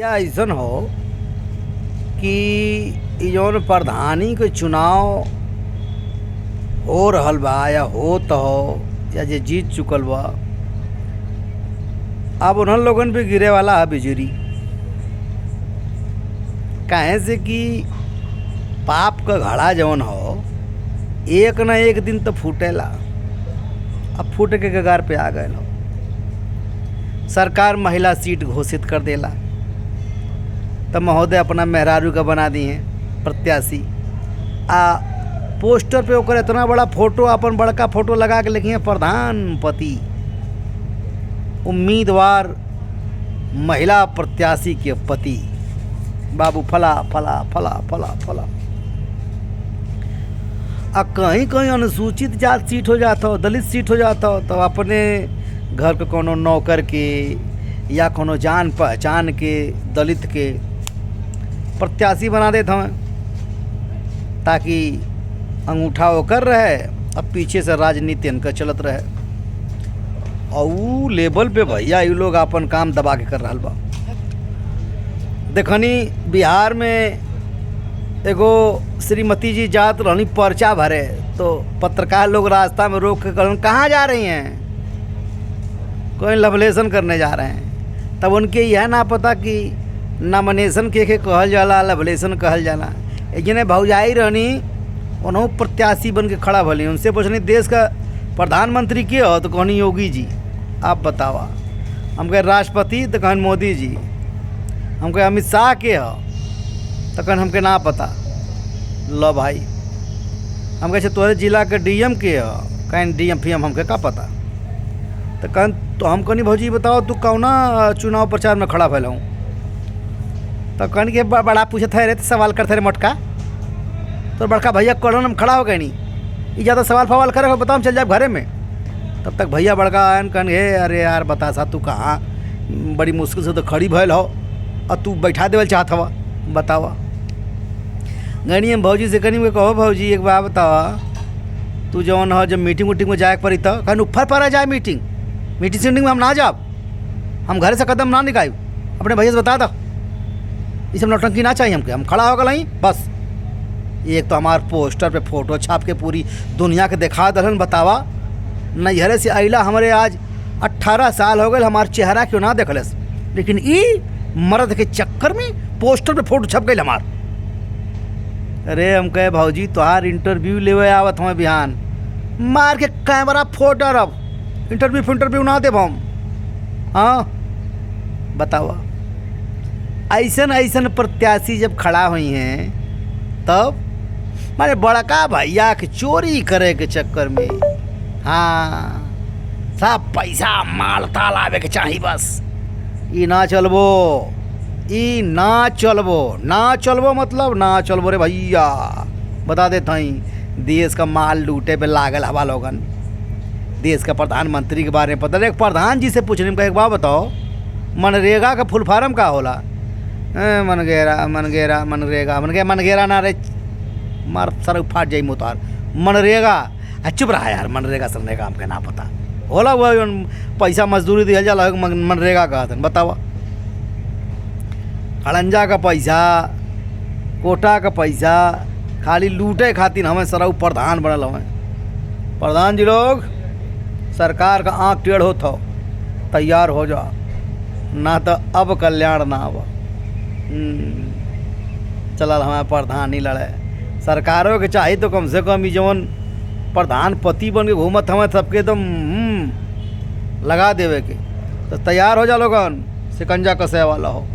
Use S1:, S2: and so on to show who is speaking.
S1: या ऐसन हो कि इ जौन प्रधानी के चुनाव हो रहल बा या होत हो या जे जीत चुकल बा, अब उन्हन लोगन पे गिरे वाला है बिजली। काहे से कि पाप का घड़ा जौन हो एक न एक दिन तो फूटेला। अब फूटे के कगार पे आ गए हो। सरकार महिला सीट घोषित कर देला तब महोदय अपना मेहरारू का बना दिए प्रत्याशी। पोस्टर पे ओकर इतना बड़ा फोटो, अपन बड़का फोटो लगा के लिखिए प्रधानपति उम्मीदवार महिला प्रत्याशी के पति बाबू फला फला फला फला फला। कहीं कहीं अनुसूचित जात सीट हो जाता हो, दलित सीट हो जाता हो, तो अपने घर के कोनो नौकर के या कोनो जान पहचान के दलित के प्रत्याशी बना देते हैं ताकि अंगूठा ओकर रहे, अब पीछे से राजनीति इनका चलत रहे। और ऊ लेवल पे भैया ये लोग अपन काम दबा के कर रहा बा। देखनी बिहार में एगो श्रीमती जी जात रहनी पर्चा भरे, तो पत्रकार लोग रास्ता में रोक के कहन कहाँ जा रही हैं, कोई लवलेशन करने जा रहे हैं। तब उनके यह ना पता कि नॉमिनेशन के कहल जाला, लवलेशन कहल जाला। जिन्हें भौजाई रहनी उन्होंने प्रत्याशी बन के खड़ा भली। उनसे पूछनी देश का प्रधानमंत्री के हो, तो कहनी योगी जी। आप बतावा। हम कहे राष्ट्रपति, तो कहन मोदी जी। हम कहे अमित शाह के हो, तो कहन हमके ना पता। लो भाई। हम कहे तोहरे जिला के डीएम के हो, कहन डीएम फीएम हमके का पता। तो कहन तो हम कहनी भौजी बताओ तू कौना चुनाव प्रचार में खड़ा भैल हूँ। तो कहनी के बड़ा पूछत है रे, तो सवाल करते रे मोटका। तो बड़का भैया कौन हम खड़ा हो गए नहीं, ये ज़्यादा सवाल फवाल करे बताओ हम चल जाए घरे में। तब तक भैया बड़का आयन कहन हे अरे यार बता सा तू कहाँ बड़ी मुश्किल से तो खड़ी भैल हो और तू बैठा देवल चाहत हवा, बतावा। गनी हम भौजी से कहनी कहो भौजी एक बात बतावा, तू जौन हो जब मीटिंग उटिंग में जाए पड़ी तो कहन ऊपर पर जाए मीटिंग सीटिंग में हम ना जाब, हम घर से कदम ना निकाल। अपने भैया से बता दो ये सब नौटंकी ना चाहिए हमके, हम खड़ा हो गई बस। एक तो हमारे पोस्टर पे फोटो छाप के पूरी दुनिया के दिखा दहन, बतावा। नैहरे से अला हमारे आज 18 साल हो गए, हमारे चेहरा क्यों ना देखल, लेकिन ई मर्द के चक्कर में पोस्टर पे फोटो छप गई हमार। अरे हम कहे भौजी तोहार इंटरव्यू लेवे आवत हमें बिहान, मार के कैमरा फोटो अब इंटरव्यू ना देव हम। हाँ बतावा। ऐसन ऐसन प्रत्याशी जब खड़ा हुई हैं तब मारे बड़का भैया के चोरी करे के चक्कर में, हाँ सब पैसा माल ताल आवे के चाहिए बस। ई ना चलबो, ई ना चलबो, ना चलबो मतलब ना चलबो रे भैया। बता देता ही देश का माल लूटे पे लागल हवा लोगन। देश का प्रधानमंत्री के बारे में पता नहीं। एक प्रधान जी से पूछने का एक बात बताओ, मनरेगा का फुल फार्म का होला? मनरेगा मनरेगा मनरेगा मनरेगा ना रे मार सर फाट जाई मुतार मनरेगा। चुप रहा यार, मनरेगा सरनेगा हमके ना पता होला। वो पैसा मजदूरी दिया जाला मनरेगा का बतावा। खड़ंजा का पैसा, कोटा का पैसा खाली लूटे खातिर हमें सरऊ प्रधान बनल हमें। प्रधान जी लोग सरकार का आँख टेढ़ होत हो, तैयार हो जाओ ना तो अब कल्याण ना हो। चलल हमारे प्रधान ही लड़े। सरकारों के चाहिए तो कम से कम जवन प्रधानपति बन के घूमत हमें सबके एकदम लगा देवे के। तो तैयार हो जा लोगन, शिकंजा कसे वाला हो।